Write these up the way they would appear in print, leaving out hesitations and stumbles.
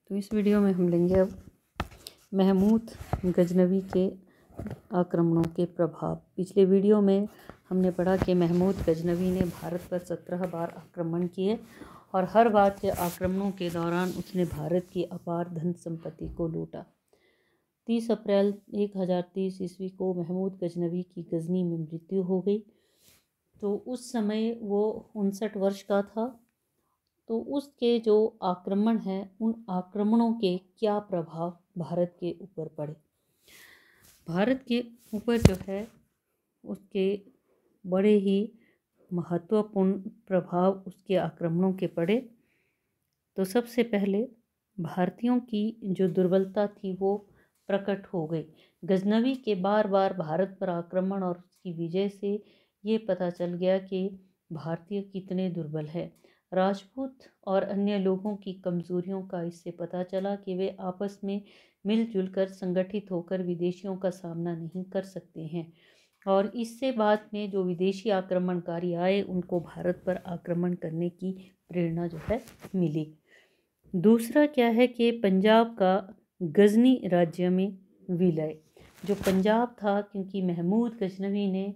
तो इस वीडियो में हम लेंगे अब महमूद गजनवी के आक्रमणों के प्रभाव। पिछले वीडियो में हमने पढ़ा कि महमूद गजनवी ने भारत पर 17 बार आक्रमण किए और हर बार के आक्रमणों के दौरान उसने भारत की अपार धन संपत्ति को लूटा। 30 अप्रैल 1030 ईस्वी को महमूद गजनवी की गजनी में मृत्यु हो गई। तो उस समय वो 59 वर्ष का था। तो उसके जो आक्रमण हैं उन आक्रमणों के क्या प्रभाव भारत के ऊपर पड़े। भारत के ऊपर जो है उसके बड़े ही महत्वपूर्ण प्रभाव उसके आक्रमणों के पड़े। तो सबसे पहले भारतीयों की जो दुर्बलता थी वो प्रकट हो गई। गजनवी के बार बार भारत पर आक्रमण और उसकी विजय से ये पता चल गया कि भारतीय कितने दुर्बल है। राजपूत और अन्य लोगों की कमज़ोरियों का इससे पता चला कि वे आपस में मिलजुल कर संगठित होकर विदेशियों का सामना नहीं कर सकते हैं और इससे बाद में जो विदेशी आक्रमणकारी आए उनको भारत पर आक्रमण करने की प्रेरणा जो है मिली। दूसरा क्या है कि पंजाब का गजनी राज्य में विलय। जो पंजाब था, क्योंकि महमूद गजनवी ने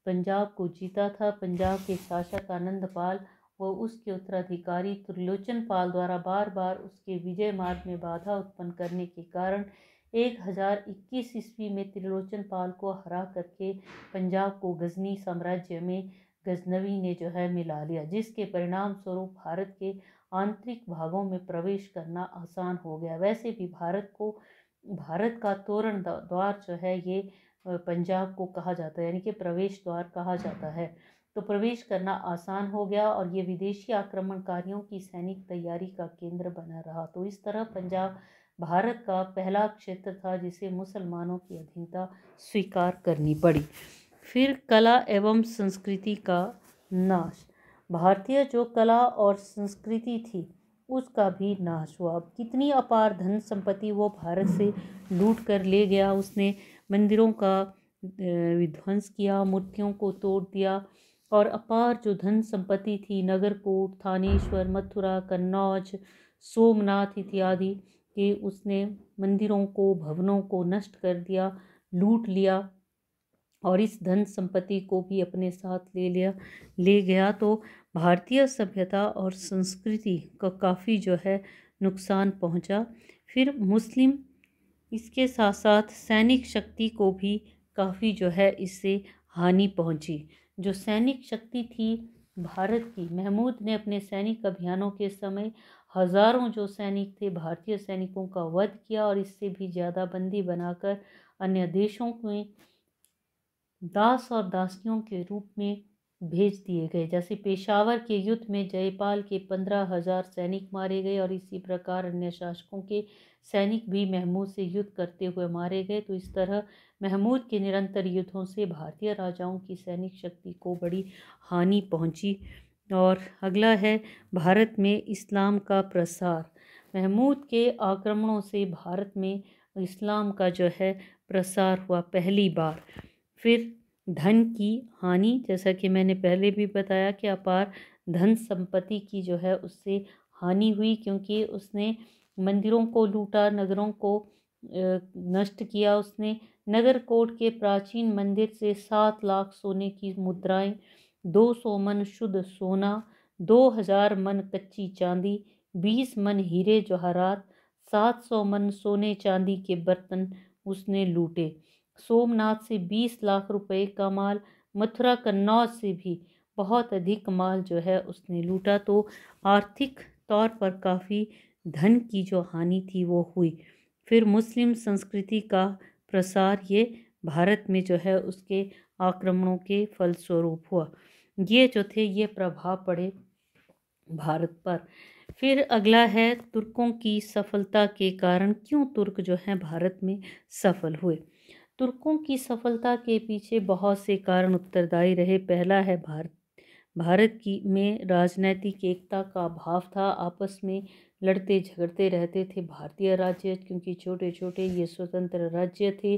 पंजाब को जीता था, पंजाब के शासक आनंदपाल व उसके उत्तराधिकारी त्रिलोचन पाल द्वारा बार बार उसके विजय मार्ग में बाधा उत्पन्न करने के कारण 1021 ईस्वी में त्रिलोचन पाल को हरा करके पंजाब को गजनी साम्राज्य में गजनवी ने जो है मिला लिया, जिसके परिणाम स्वरूप भारत के आंतरिक भागों में प्रवेश करना आसान हो गया। वैसे भी भारत का तोरण द्वार जो है ये पंजाब को कहा जाता है, यानी कि प्रवेश द्वार कहा जाता है। तो प्रवेश करना आसान हो गया और ये विदेशी आक्रमणकारियों की सैनिक तैयारी का केंद्र बना रहा। तो इस तरह पंजाब भारत का पहला क्षेत्र था जिसे मुसलमानों की अधीनता स्वीकार करनी पड़ी। फिर कला एवं संस्कृति का नाश। भारतीय जो कला और संस्कृति थी उसका भी नाश हुआ। कितनी अपार धन संपत्ति वो भारत से लूट कर ले गया। उसने मंदिरों का विध्वंस किया, मूर्तियों को तोड़ दिया और अपार जो धन संपत्ति थी, नगरकोट, थानेश्वर, मथुरा, कन्नौज, सोमनाथ इत्यादि के उसने मंदिरों को, भवनों को नष्ट कर दिया, लूट लिया और इस धन संपत्ति को भी अपने साथ ले गया। तो भारतीय सभ्यता और संस्कृति का काफ़ी जो है नुकसान पहुंचा। फिर मुस्लिम इसके साथ साथ सैनिक शक्ति को भी काफ़ी जो है इससे हानि पहुंची। जो सैनिक शक्ति थी भारत की, महमूद ने अपने सैनिक अभियानों के समय हजारों जो सैनिक थे भारतीय सैनिकों का वध किया और इससे भी ज़्यादा बंदी बनाकर अन्य देशों में दास और दासियों के रूप में भेज दिए गए। जैसे पेशावर के युद्ध में जयपाल के 15,000 सैनिक मारे गए और इसी प्रकार अन्य शासकों के सैनिक भी महमूद से युद्ध करते हुए मारे गए। तो इस तरह महमूद के निरंतर युद्धों से भारतीय राजाओं की सैनिक शक्ति को बड़ी हानि पहुंची। और अगला है भारत में इस्लाम का प्रसार। महमूद के आक्रमणों से भारत में इस्लाम का जो है प्रसार हुआ पहली बार। फिर धन की हानि, जैसा कि मैंने पहले भी बताया कि अपार धन संपत्ति की जो है उससे हानि हुई, क्योंकि उसने मंदिरों को लूटा, नगरों को नष्ट किया। उसने नगरकोट के प्राचीन मंदिर से 7 लाख सोने की मुद्राएं, 200 मन शुद्ध सोना, 2000 मन कच्ची चांदी, 20 मन हीरे जवाहरात, 700 मन सोने चांदी के बर्तन उसने लूटे। सोमनाथ से 20 लाख रुपए का माल, मथुरा कन्नौज से भी बहुत अधिक माल जो है उसने लूटा। तो आर्थिक तौर पर काफ़ी धन की जो हानि थी वो हुई। फिर मुस्लिम संस्कृति का प्रसार ये भारत में जो है उसके आक्रमणों के फलस्वरूप हुआ। ये जो थे ये प्रभाव पड़े भारत पर। फिर अगला है तुर्कों की सफलता के कारण। क्यों तुर्क जो है भारत में सफल हुए। तुर्कों की सफलता के पीछे बहुत से कारण उत्तरदायी रहे। पहला है भारत की में राजनैतिक एकता का अभाव था। आपस में लड़ते झगड़ते रहते थे भारतीय राज्य, क्योंकि छोटे छोटे ये स्वतंत्र राज्य थे।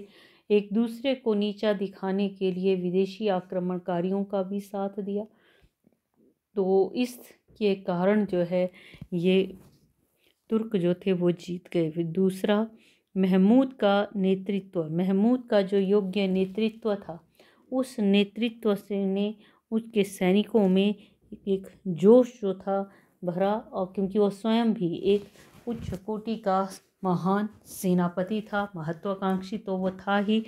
एक दूसरे को नीचा दिखाने के लिए विदेशी आक्रमणकारियों का भी साथ दिया। तो इसके कारण जो है ये तुर्क जो थे वो जीत गए। फिर दूसरा, महमूद का नेतृत्व, महमूद का जो योग्य नेतृत्व था, उस नेतृत्व से ने उसके सैनिकों में एक जोश जो था भरा, और क्योंकि वो स्वयं भी एक उच्च कोटि का महान सेनापति था, महत्वाकांक्षी तो वो था ही,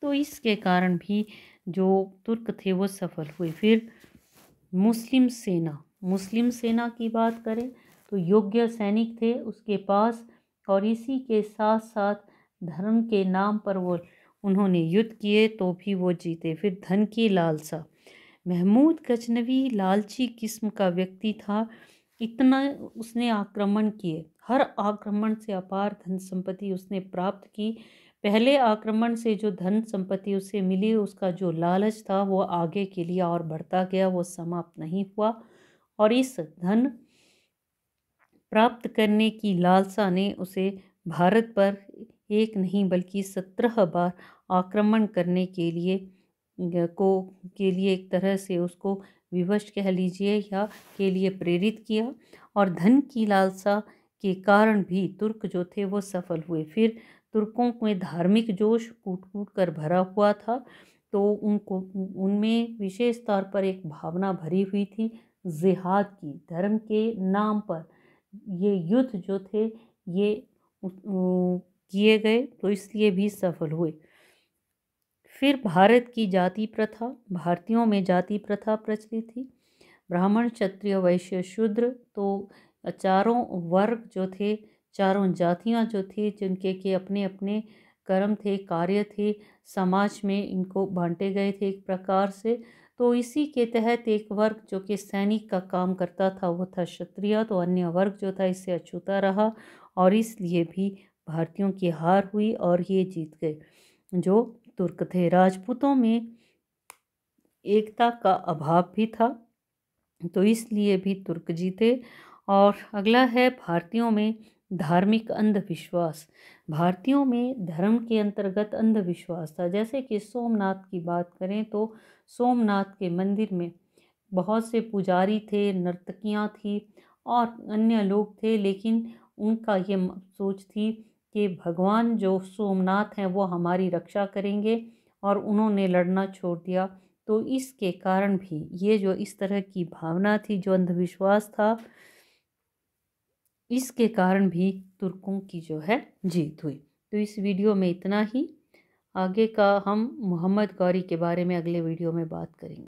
तो इसके कारण भी जो तुर्क थे वो सफल हुए। फिर मुस्लिम सेना, मुस्लिम सेना की बात करें तो योग्य सैनिक थे उसके पास, और इसी के साथ साथ धर्म के नाम पर वो उन्होंने युद्ध किए तो भी वो जीते। फिर धन की लालसा, महमूद गजनवी लालची किस्म का व्यक्ति था, इतना उसने आक्रमण किए, हर आक्रमण से अपार धन संपत्ति उसने प्राप्त की। पहले आक्रमण से जो धन संपत्ति उसे मिली, उसका जो लालच था वो आगे के लिए और बढ़ता गया, वो समाप्त नहीं हुआ, और इस धन प्राप्त करने की लालसा ने उसे भारत पर एक नहीं बल्कि 17 बार आक्रमण करने के लिए एक तरह से उसको विवश कह लीजिए या के लिए प्रेरित किया। और धन की लालसा के कारण भी तुर्क जो थे वो सफल हुए। फिर तुर्कों में धार्मिक जोश कूट कूट कर भरा हुआ था, तो उनमें विशेष तौर पर एक भावना भरी हुई थी जिहाद की, धर्म के नाम पर ये युद्ध जो थे ये किए गए, तो इसलिए भी सफल हुए। फिर भारत की जाति प्रथा, भारतीयों में जाति प्रथा प्रचलित थी, ब्राह्मण क्षत्रिय वैश्य शूद्र, तो चारों वर्ग जो थे, चारों जातियां जो थी, जिनके के अपने अपने कर्म थे, कार्य थे, समाज में इनको बांटे गए थे एक प्रकार से। तो इसी के तहत एक वर्ग जो कि सैनिक का काम करता था वो था क्षत्रिय, तो अन्य वर्ग जो था इससे अछूता रहा, और इसलिए भी भारतीयों की हार हुई और ये जीत गए जो तुर्क थे। राजपूतों में एकता का अभाव भी था, तो इसलिए भी तुर्क जीते। और अगला है भारतीयों में धार्मिक अंधविश्वास। भारतीयों में धर्म के अंतर्गत अंधविश्वास था, जैसे कि सोमनाथ की बात करें तो सोमनाथ के मंदिर में बहुत से पुजारी थे, नर्तकियां थी और अन्य लोग थे, लेकिन उनका ये सोच थी कि भगवान जो सोमनाथ हैं वो हमारी रक्षा करेंगे, और उन्होंने लड़ना छोड़ दिया। तो इसके कारण भी ये जो इस तरह की भावना थी, जो अंधविश्वास था, इसके कारण भी तुर्कों की जो है जीत हुई। तो इस वीडियो में इतना ही, आगे का हम मोहम्मद गौरी के बारे में अगले वीडियो में बात करेंगे।